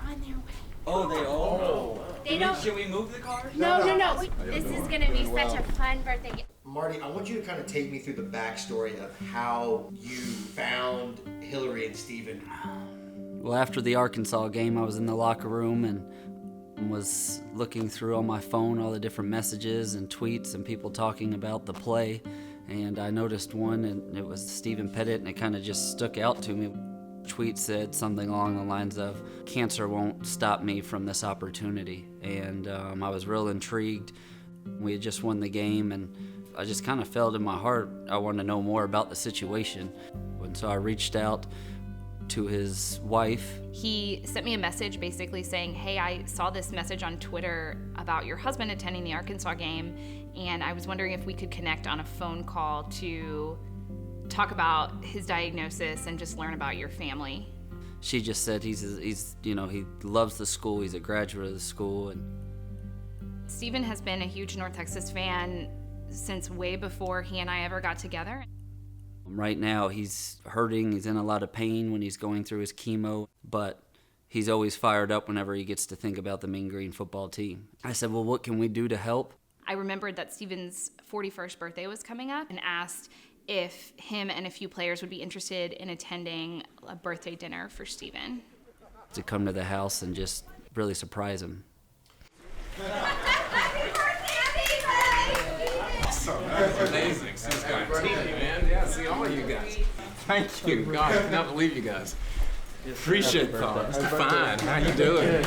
on their way. Oh, they all? They don't. Should we move the car? No. This is going to be such a fun birthday gift. Marty, I want you to kind of take me through the backstory of how you found Hillary and Steven. Well, after the Arkansas game, I was in the locker room and was looking through on my phone all the different messages and tweets and people talking about the play. And I noticed one, and it was Stephen Pettit, and it kind of just stuck out to me. Tweet said something along the lines of, "Cancer won't stop me from this opportunity." And I was real intrigued. We had just won the game, and I just kind of felt in my heart I wanted to know more about the situation. And so I reached out to his wife. He sent me a message basically saying, "Hey, I saw this message on Twitter about your husband attending the Arkansas game, and I was wondering if we could connect on a phone call to talk about his diagnosis and just learn about your family." She just said he loves the school, he's a graduate of the school. And Steven has been a huge North Texas fan since way before he and I ever got together. right now he's hurting, he's in a lot of pain when he's going through his chemo, but he's always fired up whenever he gets to think about the Mean Green football team. I said, well, what can we do to help? I remembered that Steven's 41st birthday was coming up and asked if him and a few players would be interested in attending a birthday dinner for Steven. To come to the house and just really surprise him. Awesome. That's amazing. So it's got TV, man. Yeah, see all of you guys. Thank you. God, I cannot believe you guys. Appreciate it, Mr. Fine. How you doing?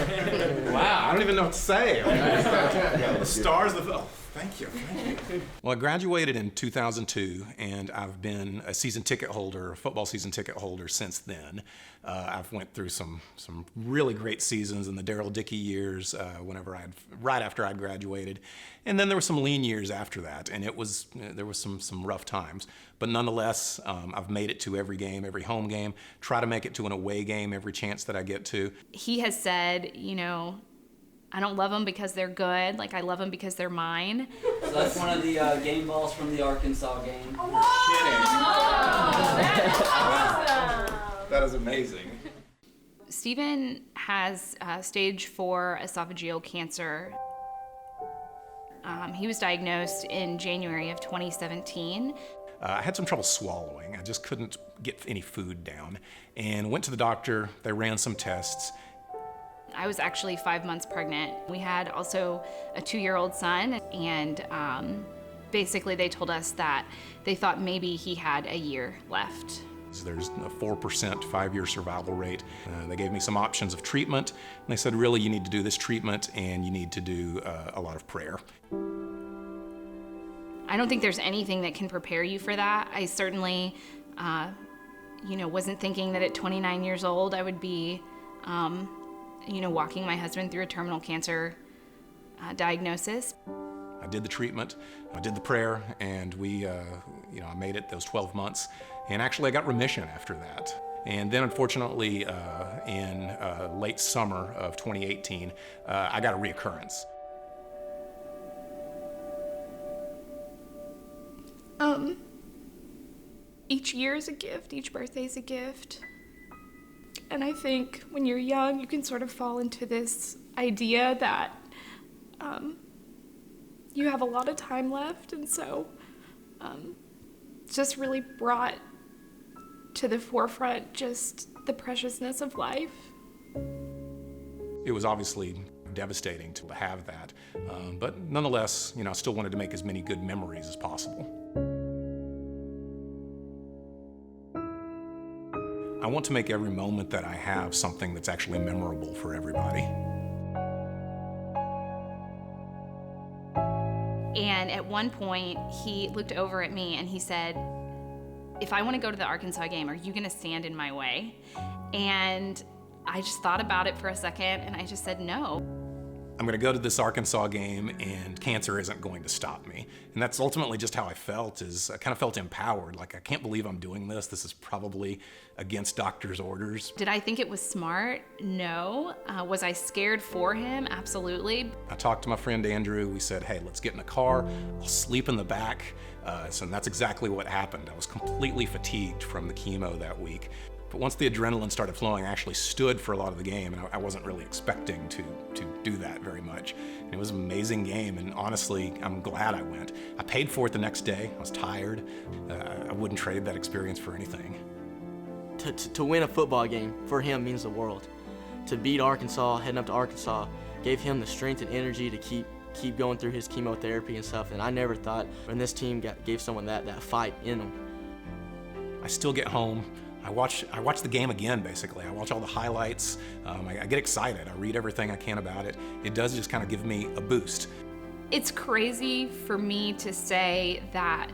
Wow, I don't even know what to say. The stars of thank you. Well, I graduated in 2002, and I've been a season ticket holder, a football season ticket holder since then. I've went through some really great seasons in the Darrell Dickey years, right after I'd graduated, and then there were some lean years after that, and there was some rough times. But nonetheless, I've made it to every game, every home game. Try to make it to an away game every chance that I get to. He has said, I don't love them because they're good. Like, I love them because they're mine. So that's one of the game balls from the Arkansas game. Oh, that's awesome. That is amazing. Steven has stage 4 esophageal cancer. He was diagnosed in January of 2017. I had some trouble swallowing. I just couldn't get any food down. And went to the doctor. They ran some tests. I was actually 5 months pregnant. We had also a 2-year-old son, and basically they told us that they thought maybe he had a year left. There's a 4% 5-year survival rate. They gave me some options of treatment, and they said, really, you need to do this treatment and you need to do a lot of prayer. I don't think there's anything that can prepare you for that. I certainly, wasn't thinking that at 29 years old I would be walking my husband through a terminal cancer diagnosis. I did the treatment, I did the prayer, and I made it those 12 months. And actually I got remission after that. And then unfortunately in late summer of 2018, I got a reoccurrence. Each year is a gift, each birthday is a gift. And I think when you're young, you can sort of fall into this idea that you have a lot of time left, and so it's just really brought to the forefront just the preciousness of life. It was obviously devastating to have that, but nonetheless, I still wanted to make as many good memories as possible. I want to make every moment that I have something that's actually memorable for everybody. And at one point, he looked over at me and he said, if I want to go to the Arkansas game, are you going to stand in my way? And I just thought about it for a second, and I just said no. I'm going to go to this Arkansas game, and cancer isn't going to stop me. And that's ultimately just how I felt, I kind of felt empowered. Like, I can't believe I'm doing this. This is probably against doctor's orders. Did I think it was smart? No. Was I scared for him? Absolutely. I talked to my friend Andrew. We said, hey, let's get in a car. I'll sleep in the back. And that's exactly what happened. I was completely fatigued from the chemo that week. But once the adrenaline started flowing, I actually stood for a lot of the game, and I wasn't really expecting to do that very much. And it was an amazing game, and honestly, I'm glad I went. I paid for it the next day. I was tired. I wouldn't trade that experience for anything. To win a football game for him means the world. To beat Arkansas, heading up to Arkansas, gave him the strength and energy to keep going through his chemotherapy and stuff. And I never thought when this team gave someone that fight in them. I still get home. I watch the game again, basically. I watch all the highlights. I get excited. I read everything I can about it. It does just kind of give me a boost. It's crazy for me to say that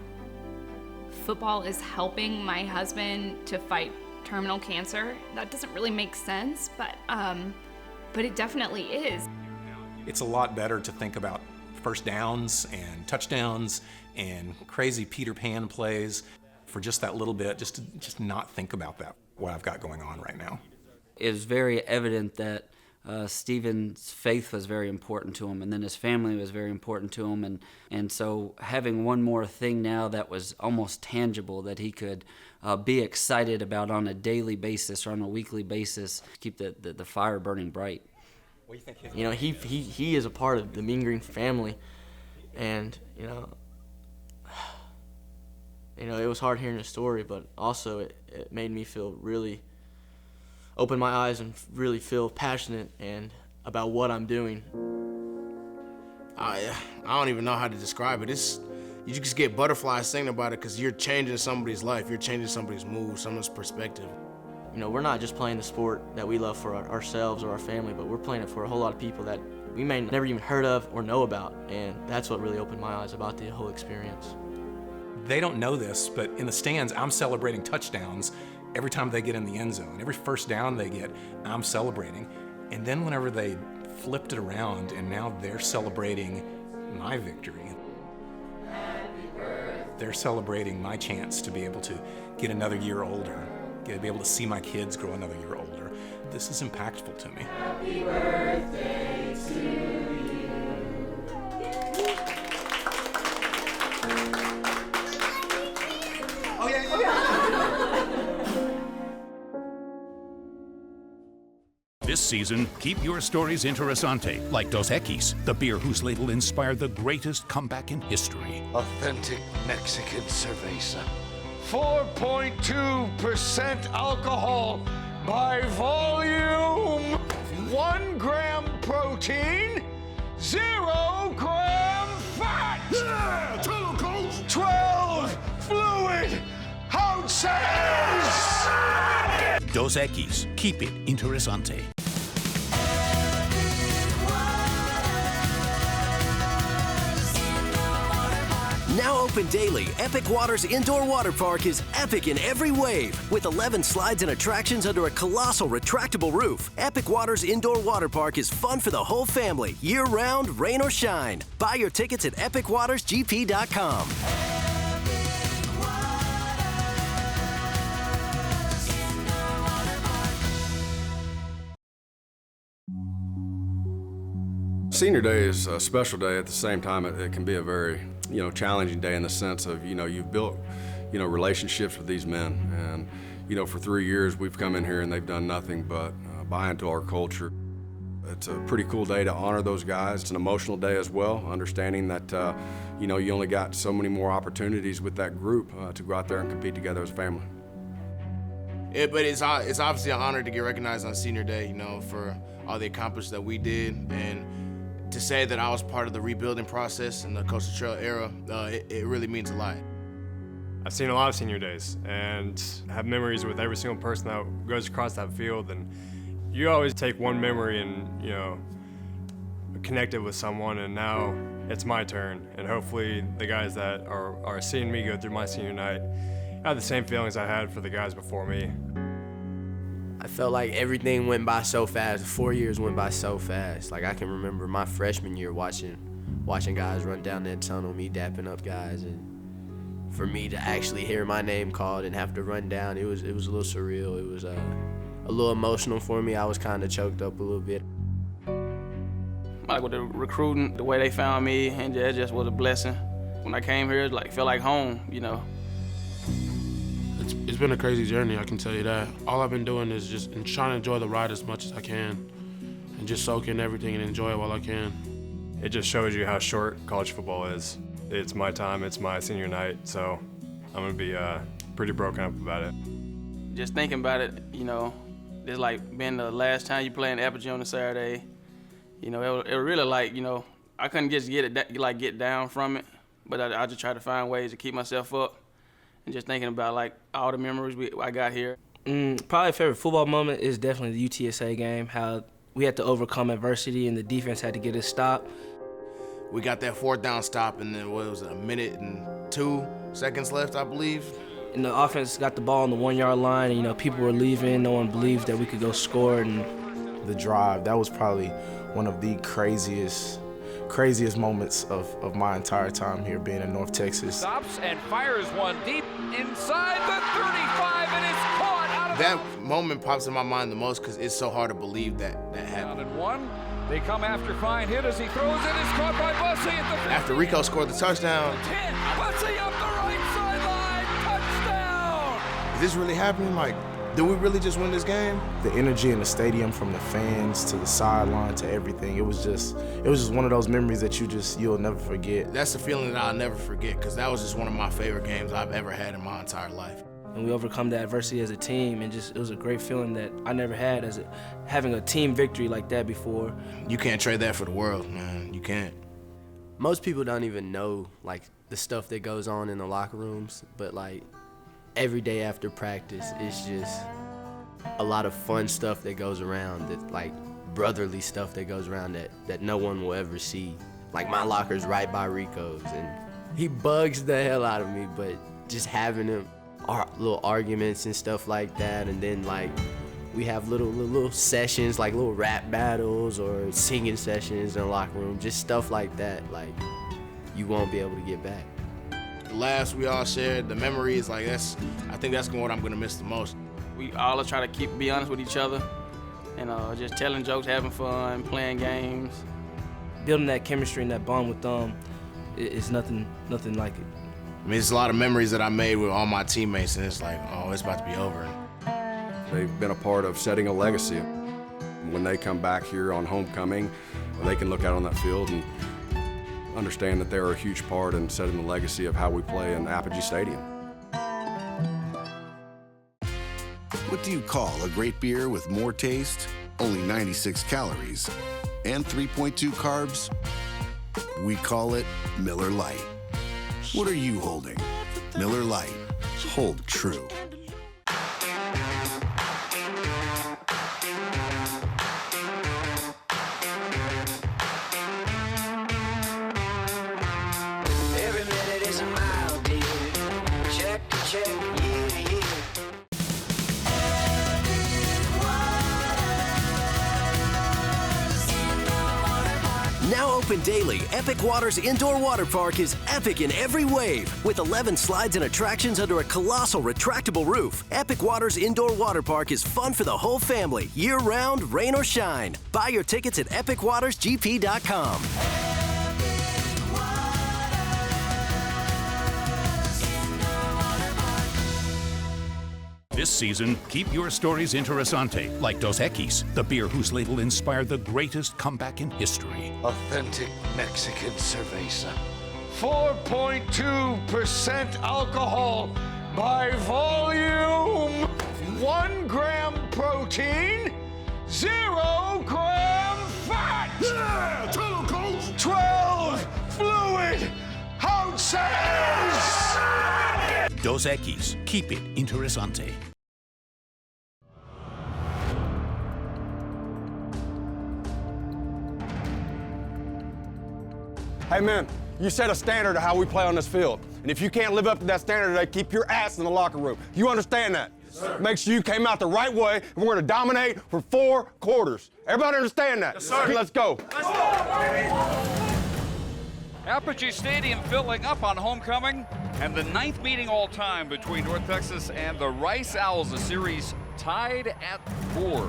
football is helping my husband to fight terminal cancer. That doesn't really make sense, but it definitely is. It's a lot better to think about first downs and touchdowns and crazy Peter Pan plays for just that little bit, just to not think about that, what I've got going on right now. It was very evident that Stephen's faith was very important to him, and then his family was very important to him, and so having one more thing now that was almost tangible that he could be excited about on a daily basis or on a weekly basis, keep the fire burning bright. What do you think? You know, he is a part of the Mean Green family, and you know, it was hard hearing his story, but also it made me feel really, open my eyes and really feel passionate and about what I'm doing. I don't even know how to describe it. You just get butterflies thinking about it because you're changing somebody's life. You're changing somebody's mood, someone's perspective. You know, we're not just playing the sport that we love for ourselves or our family, but we're playing it for a whole lot of people that we may never even heard of or know about, and that's what really opened my eyes about the whole experience. They don't know this, but in the stands, I'm celebrating touchdowns every time they get in the end zone. Every first down they get, I'm celebrating. And then whenever they flipped it around and now they're celebrating my victory, they're celebrating my chance to be able to get another year older, be able to see my kids grow another year older. This is impactful to me. Happy birthday to you. Oh yeah. This season, keep your stories interesante, like Dos Equis, the beer whose label inspired the greatest comeback in history. Authentic Mexican cerveza. 4.2% alcohol by volume. 1 gram protein, 0 gram fat. Yeah, Turtle Coach. 12 fluid ounces. Dos Equis, keep it interesante. Now open daily, Epic Waters Indoor Water Park is epic in every wave. With 11 slides and attractions under a colossal retractable roof, Epic Waters Indoor Water Park is fun for the whole family, year-round, rain or shine. Buy your tickets at epicwatersgp.com. Senior Day is a special day. At the same time, it can be a very, challenging day in the sense of, you've built, relationships with these men. And, for 3 years, we've come in here and they've done nothing but buy into our culture. It's a pretty cool day to honor those guys. It's an emotional day as well, understanding that, you only got so many more opportunities with that group to go out there and compete together as a family. Yeah, but it's obviously an honor to get recognized on Senior Day, for all the accomplishments that we did, and to say that I was part of the rebuilding process in the Coach Luttrell era, it really means a lot. I've seen a lot of Senior Days and have memories with every single person that goes across that field, and you always take one memory and, connect it with someone, and now it's my turn, and hopefully the guys that are seeing me go through my senior night have the same feelings I had for the guys before me. I felt like everything went by so fast. 4 years went by so fast. Like, I can remember my freshman year watching guys run down that tunnel, me dapping up guys, and for me to actually hear my name called and have to run down, it was a little surreal. It was a little emotional for me. I was kind of choked up a little bit. Like with the recruiting, the way they found me, and it just was a blessing. When I came here, it felt like home, The It's been a crazy journey, I can tell you that. All I've been doing is just trying to enjoy the ride as much as I can and just soak in everything and enjoy it while I can. It just shows you how short college football is. It's my time, it's my senior night, so I'm gonna be pretty broken up about it. Just thinking about it, you know, it's like being the last time you play in Apogee on a Saturday. You know, it really like, you know, I couldn't just get down from it, but I just try to find ways to keep myself up. And just thinking about like all the memories I got here. Probably a favorite football moment is definitely the UTSA game, how we had to overcome adversity and the defense had to get us stopped. We got that 4th down stop, and then what was it, 1 minute and 2 seconds left, I believe. And the offense got the ball on the 1-yard line, and you know, people were leaving, no one believed that we could go score. And the drive, that was probably one of the craziest moments of my entire time here being in North Texas. Stops and fires one deep inside the 35, and it's caught out of that moment pops in my mind the most because it's so hard to believe that happened. and 1. They come after fine hit as he throws it. It's caught by Bussey at the 50. After Rico scored the touchdown. 10. Bussey up the right sideline. Touchdown. Is this really happening? Like, did we really just win this game? The energy in the stadium, from the fans to the sideline to everything, it was just one of those memories that you'll never forget. That's a feeling that I'll never forget because that was just one of my favorite games I've ever had in my entire life. And we overcome the adversity as a team, and it was a great feeling that I never had having a team victory like that before. You can't trade that for the world, man. You can't. Most people don't even know like the stuff that goes on in the locker rooms, but like every day after practice, it's just a lot of fun stuff that goes around, that like brotherly stuff that goes around that no one will ever see. Like my locker's right by Rico's, and he bugs the hell out of me, but just having him, our little arguments and stuff like that, and then like we have little sessions, like little rap battles or singing sessions in the locker room, just stuff like that, like you won't be able to get back. The laughs we all shared, the memories, like I think that's what I'm gonna miss the most. We all try to be honest with each other, and just telling jokes, having fun, playing games. Building that chemistry and that bond with them is nothing like it. I mean, it's a lot of memories that I made with all my teammates, and it's like, oh, it's about to be over. They've been a part of setting a legacy. When they come back here on homecoming, they can look out on that field and understand that they're a huge part in setting the legacy of how we play in Apogee Stadium. What do you call a great beer with more taste, only 96 calories, and 3.2 carbs? We call it Miller Lite. What are you holding? Miller Lite. Hold true. Every minute is a mile, dear. Check to check, year to year. Now open daily, Epic Waters Indoor Water Park is epic in every wave. With 11 slides and attractions under a colossal retractable roof, Epic Waters Indoor Water Park is fun for the whole family, year-round, rain or shine. Buy your tickets at epicwatersgp.com. This season, keep your stories interesante, like Dos Equis, the beer whose label inspired the greatest comeback in history. Authentic Mexican cerveza. 4.2% alcohol by volume. 1 gram protein, 0 gram fat. Yeah, 12 fluid ounces. Dos Equis, keep it interesante. Hey man, you set a standard of how we play on this field. And if you can't live up to that standard today, keep your ass in the locker room. You understand that? Yes, sir. Make sure you came out the right way, and we're gonna dominate for 4 quarters. Everybody understand that? Yes, sir. Let's go. Apogee Stadium filling up on homecoming, and the 9th meeting all time between North Texas and the Rice Owls, the series tied at 4.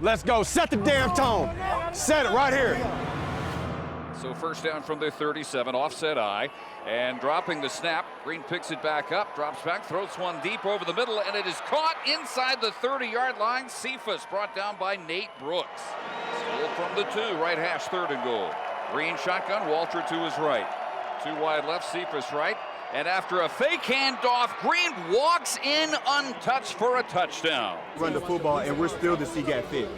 Let's go, set the damn tone. Set it right here. So first down from their 37, offset eye, and dropping the snap. Green picks it back up, drops back, throws one deep over the middle, and it is caught inside the 30-yard line. Cephas brought down by Nate Brooks. Still from the 2, right hash, 3rd and goal. Green shotgun, Walter to his right. 2 wide left, Cephas right. And after a fake handoff, Green walks in untouched for a touchdown. Run the football, and we're still the CGAT fit,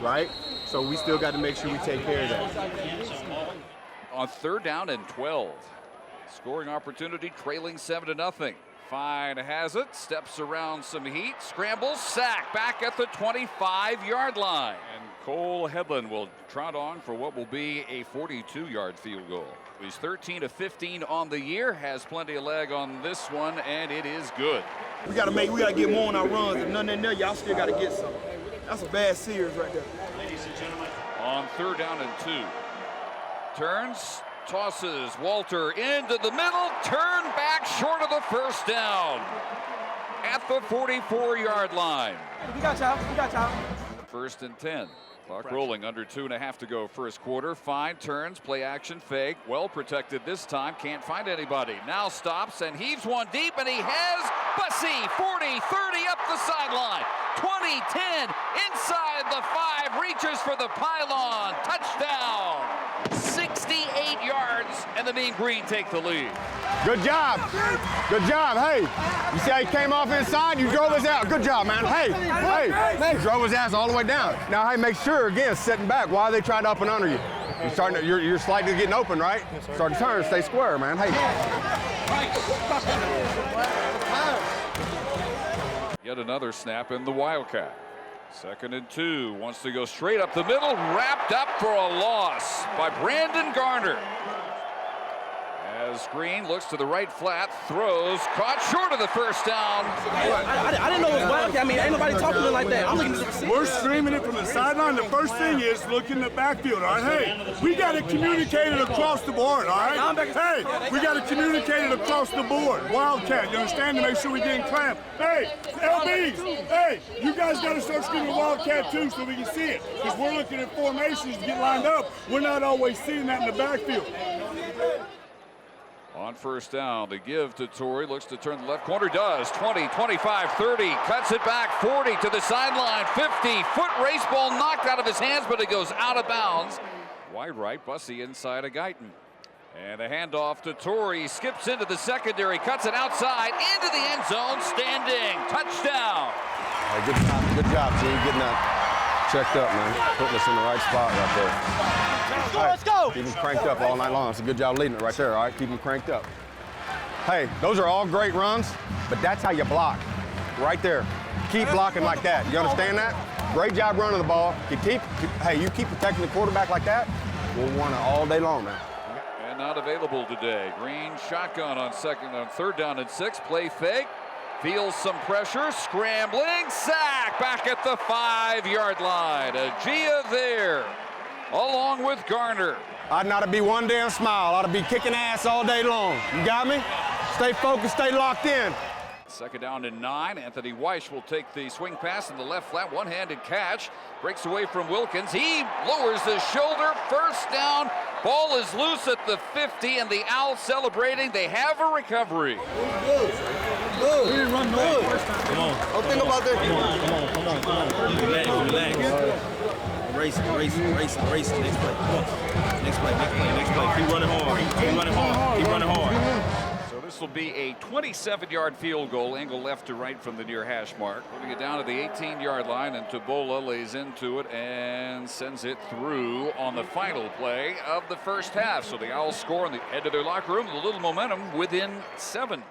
right? So we still got to make sure we take care of that. On 3rd down and 12. Scoring opportunity, trailing 7-0. Fine has it, steps around some heat, scrambles, sack, back at the 25-yard line. And Cole Headland will trot on for what will be a 42-yard field goal. He's 13 of 15 on the year, has plenty of leg on this one, and it is good. We gotta get more on our runs. If none in there, y'all still gotta get some. That's a bad series right there. Ladies and gentlemen. On 3rd down and 2. Turns, tosses Walter into the middle, turn back short of the first down at the 44-yard line. We got y'all. 1st and 10. Clock rolling, under 2.5 to go first quarter. Fine turns, play action fake. Well protected this time, can't find anybody. Now stops and heaves one deep, and he has Bussey, 40, 30 up the sideline. 20, 10, inside the 5, reaches for the pylon. Touchdown. 68 yards, and the Mean Green take the lead. Good job. Good job. Hey, you see how he came off inside? You drove us out. Good job, man. Hey, you drove his ass all the way down. Now, hey, make sure, again, sitting back. Why are they trying to up and under you? You're slightly getting open, right? Start to turn, stay square, man. Hey. Yet another snap in the Wildcat. 2nd and 2, wants to go straight up the middle, wrapped up for a loss by Brandon Garner. As Green looks to the right flat, throws, caught short of the first down. I didn't know it was Wildcat. I mean, ain't nobody talking to it like that. I'm looking at the We're streaming it from the sideline. The first thing is look in the backfield, all right? Hey, we got to communicate it across the board, all right? Hey, we got to communicate it across the board. Wildcat, you understand? To make sure we getting clamped. Hey, LBs, hey, you guys got to start screaming Wildcat too so we can see it. Because we're looking at formations to get lined up. We're not always seeing that in the backfield. On first down, the give to Torrey, looks to turn the left corner, does. 20, 25, 30, cuts it back, 40 to the sideline, 50, foot race ball knocked out of his hands, but it goes out of bounds. Wide right, Bussey inside of Guyton. And a handoff to Torrey, skips into the secondary, cuts it outside, into the end zone, standing, touchdown. All right, good job, G, getting that checked up, man. Putting us in the right spot right there. Let's go. Keep them cranked up all night long. It's a good job leading it right there, all right? Keep them cranked up. Hey, those are all great runs, but that's how you block, right there. Keep blocking like that. You understand that? Great job running the ball. You keep protecting the quarterback like that, we'll win it all day long, man. And not available today. Green shotgun on 3rd down and 6, play fake. Feels some pressure, scrambling, sack back at the 5-yard line. Agia there, along with Garner. Ought not to be one damn smile. Ought to be kicking ass all day long. You got me? Stay focused, stay locked in. 2nd down and 9. Anthony Weiss will take the swing pass in the left flat, one-handed catch. Breaks away from Wilkins. He lowers his shoulder. First down. Ball is loose at the 50, and the Owls celebrating. They have a recovery. Good. We didn't run no first time. Come on. Don't think about that. Come on. Relax. Race. Next play. Come on. Next play. Keep running hard. So this will be a 27-yard field goal, angle left to right from the near hash mark. Moving it down to the 18-yard line, and Tabola lays into it and sends it through on the final play of the first half. So the Owls score on the edge of their locker room with a little momentum within 7.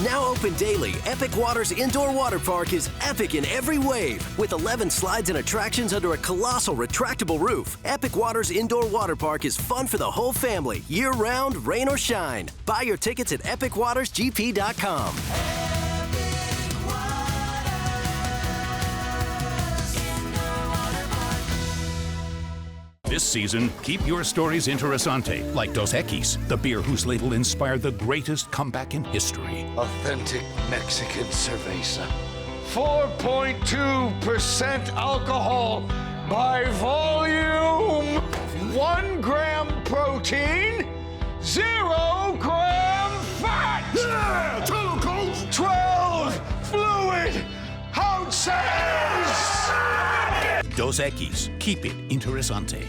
Now open daily, Epic Waters Indoor Water Park is epic in every wave. With 11 slides and attractions under a colossal retractable roof, Epic Waters Indoor Water Park is fun for the whole family, year-round, rain or shine. Buy your tickets at epicwatersgp.com. This season, keep your stories interesante, like Dos Equis, the beer whose label inspired the greatest comeback in history. Authentic Mexican cerveza. 4.2% alcohol by volume, 1 gram protein, 0 gram fat. Yeah, tell him, coach. 12 fluid ounces. Dos Equis. Keep it interesante.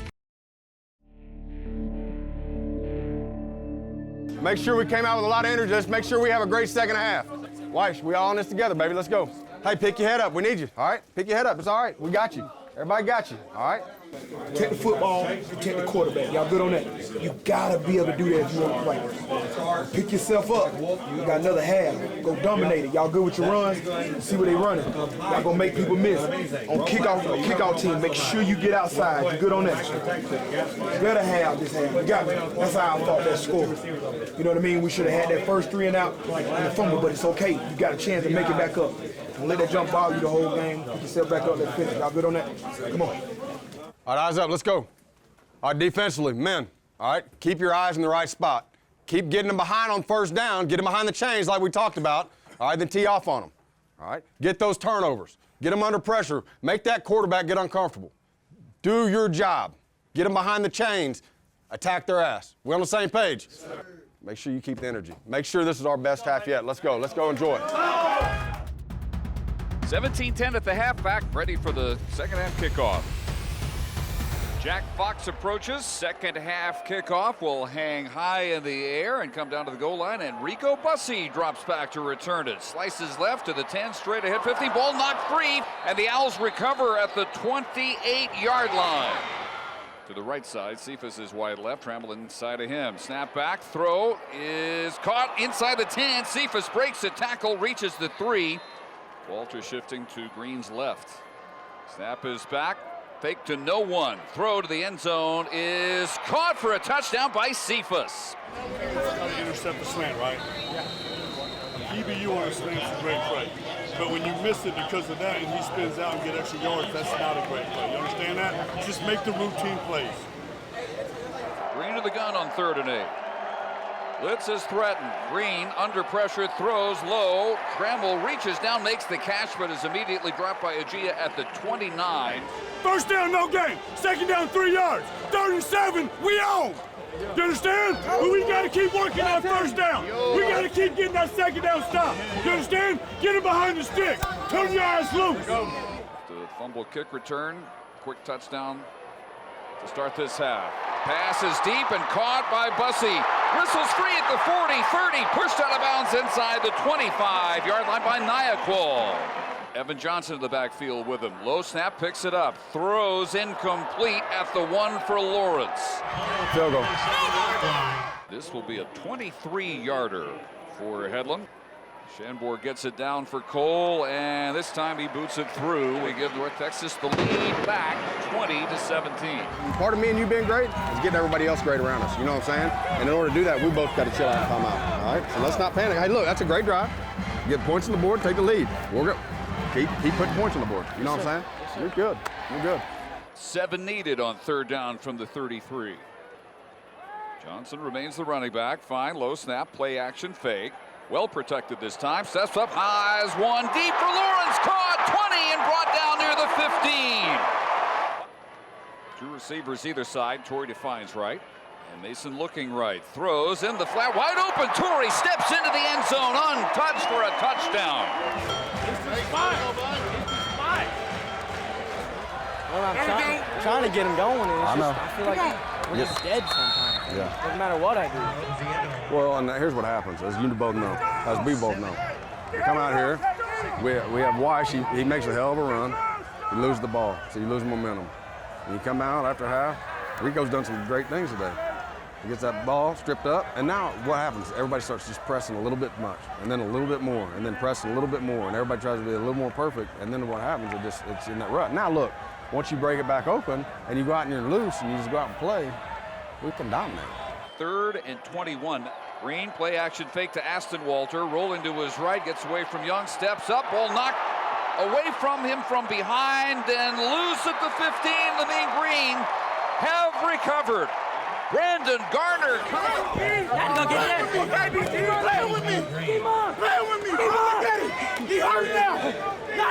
Make sure we came out with a lot of energy. Let's make sure we have a great second half. Weiss, we all in this together, baby. Let's go. Hey, pick your head up. We need you, all right? Pick your head up. It's all right. We got you. Everybody got you, all right? Protect the football, protect the quarterback. Y'all good on that? You gotta be able to do that if you want to play. Pick yourself up. You got another half. Go dominate it. Y'all good with your runs? See what they running. Y'all gonna make people miss. On kickoff team, make sure you get outside. You good on that? Better have this half. You got me. That's how I thought that score. You know what I mean? We should have had that first 3 and out and the fumble, but it's okay. You got a chance to make it back up. Don't let that jump bother you the whole game. Put yourself back up. Let's finish. Y'all good on that? Come on. All right, eyes up, let's go. All right, defensively, men, all right? Keep your eyes in the right spot. Keep getting them behind on first down, get them behind the chains like we talked about, all right, then tee off on them, all right? Get those turnovers, get them under pressure, make that quarterback get uncomfortable. Do your job, get them behind the chains, attack their ass. We on the same page? Yes, make sure you keep the energy. Make sure this is our best half yet. Let's go enjoy it. 17-10 at the halfback, ready for the second half kickoff. Jack Fox approaches. Second half kickoff will hang high in the air and come down to the goal line. And Rico Bussey drops back to return it. Slices left to the 10, straight ahead 50. Ball knocked free, and the Owls recover at the 28-yard line. To the right side, Cephas is wide left. Trammell inside of him. Snap back, throw is caught inside the 10. Cephas breaks a tackle, reaches the 3. Walter shifting to Green's left. Snap is back. Fake to no one. Throw to the end zone is caught for a touchdown by Cephas. Intercept the slant, right? Yeah. EBU on a slant is a great play. But when you miss it because of that and he spins out and get extra yards, that's not a great play. You understand that? Just make the routine plays. Green to the gun on 3rd and 8. Blitz is threatened. Green under pressure, throws low. Trammell reaches down, makes the catch, but is immediately dropped by Agia at the 29. First down, no gain. Second down, 3 yards. 3rd and 7, we own. You understand? But we got to keep working that first down. We got to keep getting that second down stop. You understand? Get him behind the stick. Turn your ass loose. The fumble kick return. Quick touchdown to start this half. Pass is deep and caught by Bussey. Whistles free at the 40, 30, pushed out of bounds inside the 25-yard line by Nyaquil. Evan Johnson in the backfield with him. Low snap, picks it up. Throws incomplete at the 1 for Lawrence. Field goal. This will be a 23-yarder for Headland. Shanbor gets it down for Cole, and this time he boots it through. We give North Texas the lead back 20-17. Part of me and you being great is getting everybody else great around us. You know what I'm saying? And in order to do that, we both got to chill out and calm out. All right? So let's not panic. Hey, look, that's a great drive. Get points on the board, take the lead. We're good. Keep putting points on the board. You know what I'm saying? You're good. You're good. 7 needed on 3rd down from the 33. Johnson remains the running back. Fine, low snap, play action, fake. Well protected this time. Steps up high as 1 deep for Lawrence. Caught 20 and brought down near the 15. 2 receivers either side. Torrey defines right. And Mason looking right. Throws in the flat. Wide open. Torrey steps into the end zone untouched for a touchdown. Well, I'm trying to get him going. And I know. I feel like we're just dead sometimes. Yeah. Doesn't matter what I do. Well, and here's what happens, as you both know, as we both know. We come out here, we have Weiss, he makes a hell of a run, he loses the ball, so you lose momentum. And you come out after half, Rico's done some great things today. He gets that ball stripped up, and now what happens? Everybody starts just pressing a little bit much, and then a little bit more, and then pressing a little bit more, and everybody tries to be a little more perfect, and then what happens, it's in that rut. Now look, once you break it back open, and you go out and you're loose, and you just go out and play, we can dominate. 3rd and 21. Green, play action fake to Aston Walter. Rolling to his right, gets away from Young, steps up, ball knocked away from him from behind, and loose at the 15. The Mean Green have recovered. Brandon Garner. Play with me. Come on. Play with me. Come on. Get it. He hurt now. Now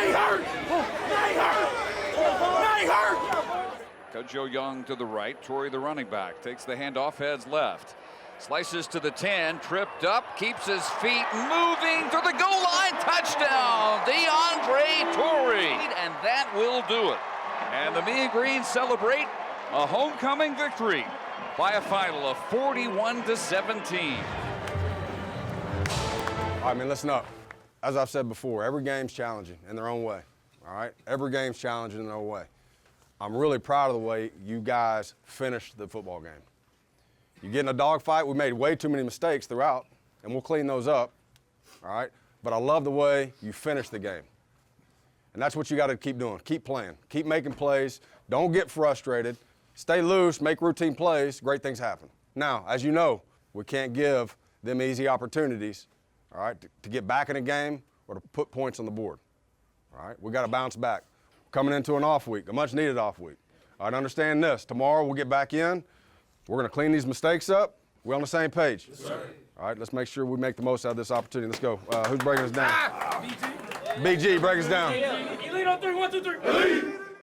Joe Young to the right. Torrey, the running back, takes the handoff, heads left. Slices to the 10, tripped up, keeps his feet moving to the goal line. Touchdown, DeAndre Torrey. And that will do it. And the Mean Green celebrate a homecoming victory by a final of 41-17. All right, man, listen up. As I've said before, every game's challenging in their own way, all right? Every game's challenging in their own way. I'm really proud of the way you guys finished the football game. You get in a dogfight, we made way too many mistakes throughout, and we'll clean those up, all right? But I love the way you finished the game. And that's what you got to keep doing. Keep playing. Keep making plays. Don't get frustrated. Stay loose, make routine plays, great things happen. Now, as you know, we can't give them easy opportunities, all right, to get back in a game or to put points on the board, all right? We got to bounce back. Coming into an off week, a much-needed off week. All right, understand this. Tomorrow we'll get back in. We're going to clean these mistakes up. We're on the same page. Yes, sir. All right, let's make sure we make the most out of this opportunity. Let's go. Who's breaking us down? BG, break us down. You lead on 3, 1, 2, 3.